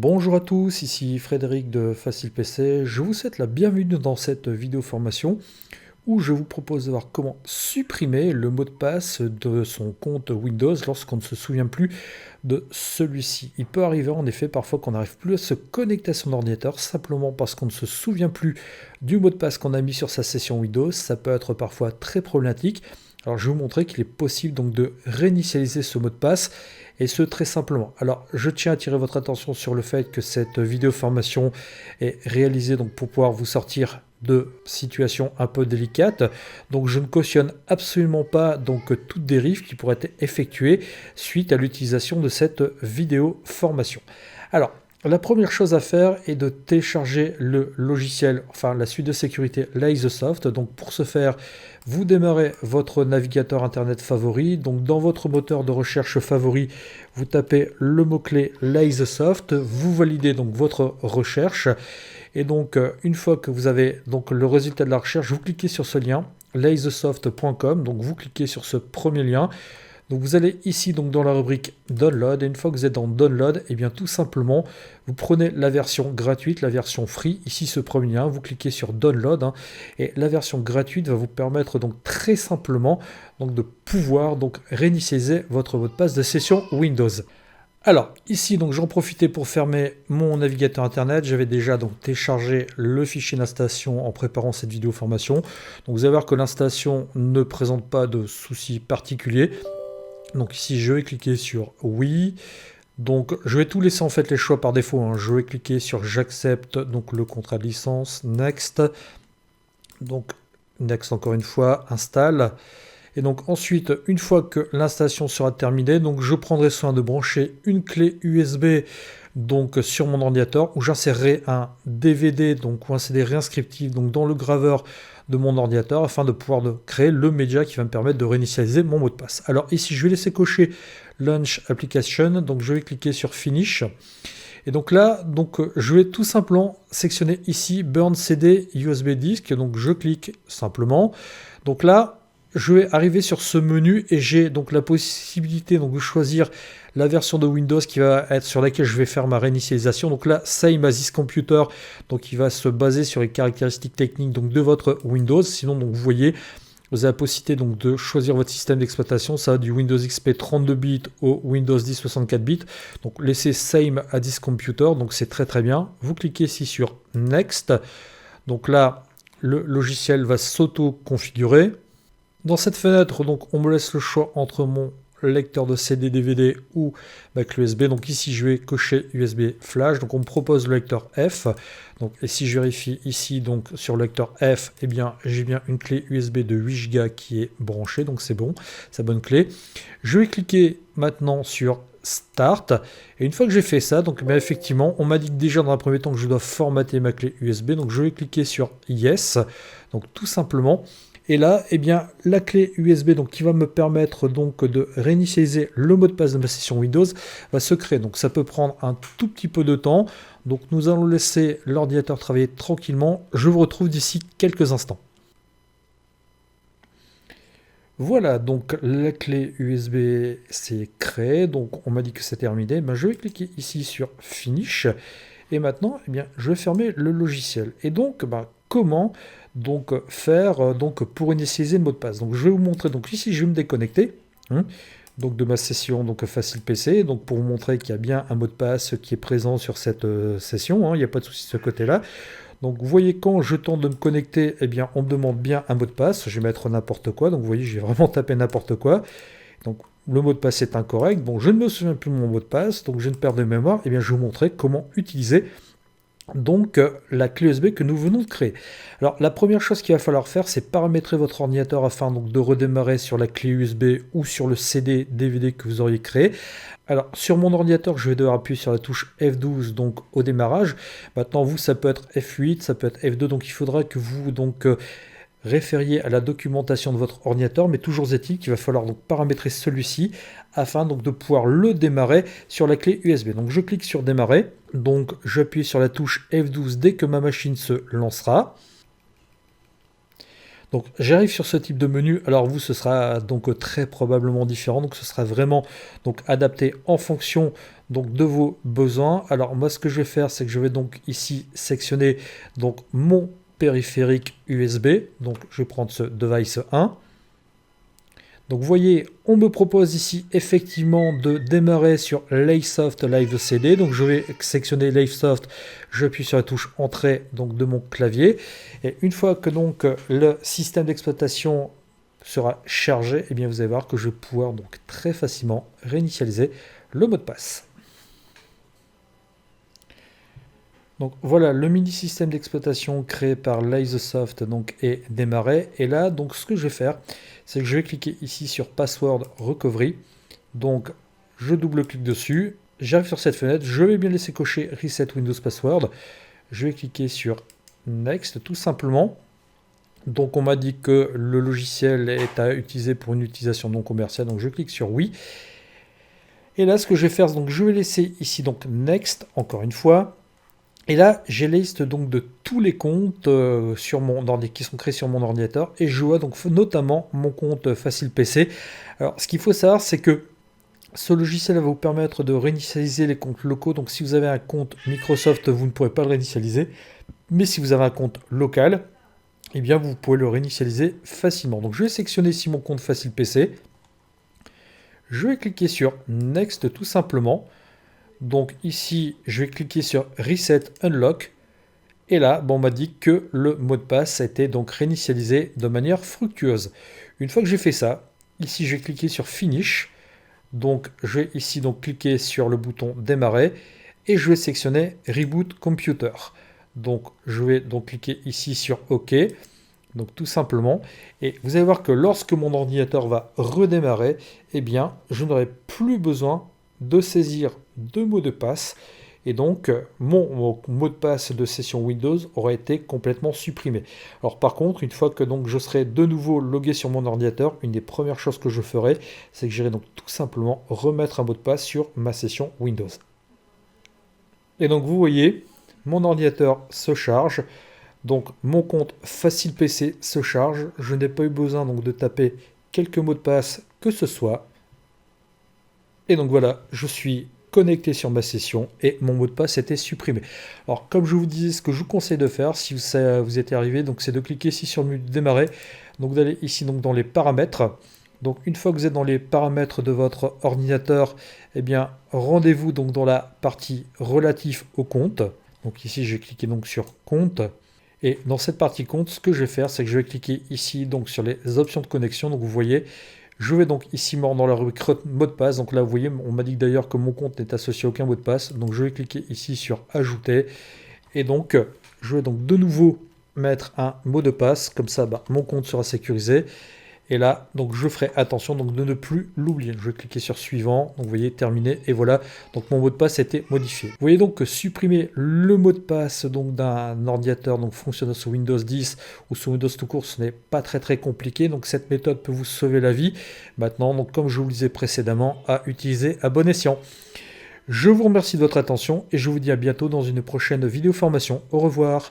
Bonjour à tous, ici Frédéric de Facile PC. Je vous souhaite la bienvenue dans cette vidéo formation où je vous propose de voir comment supprimer le mot de passe de son compte Windows lorsqu'on ne se souvient plus de celui-ci. Il peut arriver en effet parfois qu'on n'arrive plus à se connecter à son ordinateur simplement parce qu'on ne se souvient plus du mot de passe qu'on a mis sur sa session Windows. Ça peut être parfois très problématique. Alors je vais vous montrer qu'il est possible donc de réinitialiser ce mot de passe et ce très simplement. Alors je tiens à attirer votre attention sur le fait que cette vidéo formation est réalisée donc pour pouvoir vous sortir de situations un peu délicates. Donc je ne cautionne absolument pas donc toute dérive qui pourrait être effectuée suite à l'utilisation de cette vidéo formation. Alors la première chose à faire est de télécharger le logiciel, enfin la suite de sécurité Lysosoft. Donc pour ce faire, vous démarrez votre navigateur internet favori. Donc dans votre moteur de recherche favori, vous tapez le mot-clé Lysosoft, vous validez donc votre recherche. Et donc une fois que vous avez donc le résultat de la recherche, vous cliquez sur ce lien lysosoft.com. Donc vous cliquez sur ce premier lien. Donc vous allez ici donc dans la rubrique Download et une fois que vous êtes dans Download, et bien tout simplement vous prenez la version gratuite, la version free, ici ce premier lien, vous cliquez sur Download et la version gratuite va vous permettre donc très simplement donc de pouvoir donc réinitialiser votre mot de passe de session Windows. Alors ici donc j'en profitais pour fermer mon navigateur internet. J'avais déjà donc téléchargé le fichier d'installation en préparant cette vidéo formation. Donc vous allez voir que l'installation ne présente pas de soucis particuliers. Donc ici je vais cliquer sur oui. Donc je vais tout laisser en fait les choix par défaut. Je vais cliquer sur j'accepte donc le contrat de licence, next. Donc next encore une fois, installe. Et donc ensuite, une fois que l'installation sera terminée, donc je prendrai soin de brancher une clé USB donc sur mon ordinateur où j'insérerai un DVD donc ou un CD réinscriptif donc dans le graveur de mon ordinateur afin de pouvoir créer le média qui va me permettre de réinitialiser mon mot de passe. Alors ici, je vais laisser cocher Launch Application, donc je vais cliquer sur Finish. Et donc là, donc je vais tout simplement sectionner ici Burn CD USB Disk, donc je clique simplement. Donc là, je vais arriver sur ce menu et j'ai donc la possibilité donc de choisir la version de Windows qui va être sur laquelle je vais faire ma réinitialisation. Donc là, Same as this computer, donc il va se baser sur les caractéristiques techniques donc de votre Windows. Sinon, donc vous voyez, vous avez la possibilité donc de choisir votre système d'exploitation. Ça va du Windows XP 32 bits au Windows 10 64 bits. Donc laissez Same as this computer, donc c'est très très bien. Vous cliquez ici sur Next. Donc là, le logiciel va s'auto-configurer. Dans cette fenêtre, donc, on me laisse le choix entre mon lecteur de CD DVD ou ma clé USB. Donc ici, je vais cocher USB flash. Donc on me propose le lecteur F. Donc, et si je vérifie ici, donc sur le lecteur F, eh bien, j'ai bien une clé USB de 8 Go qui est branchée. Donc c'est bon, c'est la bonne clé. Je vais cliquer maintenant sur Start. Et une fois que j'ai fait ça, donc effectivement, on m'a dit déjà dans un premier temps que je dois formater ma clé USB. Donc je vais cliquer sur Yes. Donc tout simplement. Et là, eh bien, la clé USB donc, qui va me permettre donc, de réinitialiser le mot de passe de ma session Windows va se créer. Donc ça peut prendre un tout petit peu de temps. Donc nous allons laisser l'ordinateur travailler tranquillement. Je vous retrouve d'ici quelques instants. Voilà, donc la clé USB s'est créée. Donc on m'a dit que c'est terminé. Ben, je vais cliquer ici sur Finish. Et maintenant, eh bien, je vais fermer le logiciel. Et donc, comment donc faire donc pour initialiser le mot de passe? Donc, je vais vous montrer. Donc ici, je vais me déconnecter donc de ma session donc Facile PC. Donc pour vous montrer qu'il y a bien un mot de passe qui est présent sur cette session. Il n'y a pas de souci de ce côté-là. Donc vous voyez, quand je tente de me connecter, eh bien, on me demande bien un mot de passe. Je vais mettre n'importe quoi. Donc vous voyez, j'ai vraiment tapé n'importe quoi. Donc le mot de passe est incorrect. Bon, je ne me souviens plus de mon mot de passe, donc j'ai une perte de mémoire. Et bien, je vais vous montrer comment utiliser donc la clé USB que nous venons de créer. Alors la première chose qu'il va falloir faire, c'est paramétrer votre ordinateur afin donc de redémarrer sur la clé USB ou sur le CD DVD que vous auriez créé. Alors sur mon ordinateur, je vais devoir appuyer sur la touche F12 donc au démarrage. Maintenant vous, ça peut être F8, ça peut être F2, donc il faudra que vous donc référiez à la documentation de votre ordinateur, mais toujours est-il qu'il va falloir donc paramétrer celui-ci afin donc de pouvoir le démarrer sur la clé USB. Donc je clique sur démarrer, donc j'appuie sur la touche F12 dès que ma machine se lancera. Donc j'arrive sur ce type de menu, alors vous ce sera donc très probablement différent, donc ce sera vraiment donc adapté en fonction donc de vos besoins. Alors moi ce que je vais faire c'est que je vais donc ici sectionner donc mon périphérique USB, donc je vais prendre ce device 1. Donc vous voyez, on me propose ici effectivement de démarrer sur Livesoft Live CD. Donc je vais sectionner Livesoft, j'appuie sur la touche Entrée donc de mon clavier. Et une fois que donc le système d'exploitation sera chargé, eh bien vous allez voir que je vais pouvoir donc très facilement réinitialiser le mot de passe. Donc voilà, le mini système d'exploitation créé par Livesoft donc est démarré. Et là, donc ce que je vais faire, c'est que je vais cliquer ici sur Password Recovery. Donc je double-clique dessus, j'arrive sur cette fenêtre, je vais bien laisser cocher Reset Windows Password. Je vais cliquer sur Next tout simplement. Donc on m'a dit que le logiciel est à utiliser pour une utilisation non commerciale, donc je clique sur Oui. Et là, ce que je vais faire, donc je vais laisser ici donc Next, encore une fois. Et là, j'ai la liste donc de tous les comptes qui sont créés sur mon ordinateur et je vois donc notamment mon compte Facile PC. Alors, ce qu'il faut savoir, c'est que ce logiciel va vous permettre de réinitialiser les comptes locaux. Donc, si vous avez un compte Microsoft, vous ne pourrez pas le réinitialiser. Mais si vous avez un compte local, eh bien, vous pouvez le réinitialiser facilement. Donc, je vais sélectionner ici mon compte Facile PC. Je vais cliquer sur Next tout simplement. Donc ici, je vais cliquer sur Reset Unlock. Et là, bon, on m'a dit que le mot de passe a été donc réinitialisé de manière fructueuse. Une fois que j'ai fait ça, ici, je vais cliquer sur Finish. Donc, je vais ici donc cliquer sur le bouton Démarrer et je vais sélectionner Reboot Computer. Donc, je vais donc cliquer ici sur OK. Donc, tout simplement. Et vous allez voir que lorsque mon ordinateur va redémarrer, eh bien, je n'aurai plus besoin de saisir deux mots de passe et donc mon mot de passe de session Windows aurait été complètement supprimé. Alors par contre, une fois que donc je serai de nouveau logué sur mon ordinateur, une des premières choses que je ferai, c'est que j'irai donc tout simplement remettre un mot de passe sur ma session Windows. Et donc vous voyez, mon ordinateur se charge, donc mon compte Facile PC se charge, je n'ai pas eu besoin donc de taper quelques mots de passe que ce soit. Et donc voilà, je suis connecté sur ma session et mon mot de passe était supprimé. Alors comme je vous disais, ce que je vous conseille de faire si vous êtes arrivé, donc c'est de cliquer ici sur le menu démarrer, donc d'aller ici donc dans les paramètres. Donc une fois que vous êtes dans les paramètres de votre ordinateur, eh bien rendez-vous donc dans la partie relative au compte. Donc ici je vais cliquer donc sur compte. Et dans cette partie compte, ce que je vais faire, c'est que je vais cliquer ici donc sur les options de connexion. Donc vous voyez, je vais donc ici dans la rubrique mot de passe. Donc là, vous voyez, on m'a dit d'ailleurs que mon compte n'est associé à aucun mot de passe. Donc je vais cliquer ici sur ajouter. Et donc, je vais donc de nouveau mettre un mot de passe. Comme ça, mon compte sera sécurisé. Et là, donc je ferai attention donc de ne plus l'oublier. Je vais cliquer sur suivant. Donc vous voyez, terminé. Et voilà, donc mon mot de passe a été modifié. Vous voyez donc que supprimer le mot de passe donc d'un ordinateur donc fonctionnant sous Windows 10 ou sous Windows tout court, ce n'est pas très compliqué. Donc cette méthode peut vous sauver la vie. Maintenant, donc comme je vous le disais précédemment, à utiliser à bon escient. Je vous remercie de votre attention et je vous dis à bientôt dans une prochaine vidéo formation. Au revoir.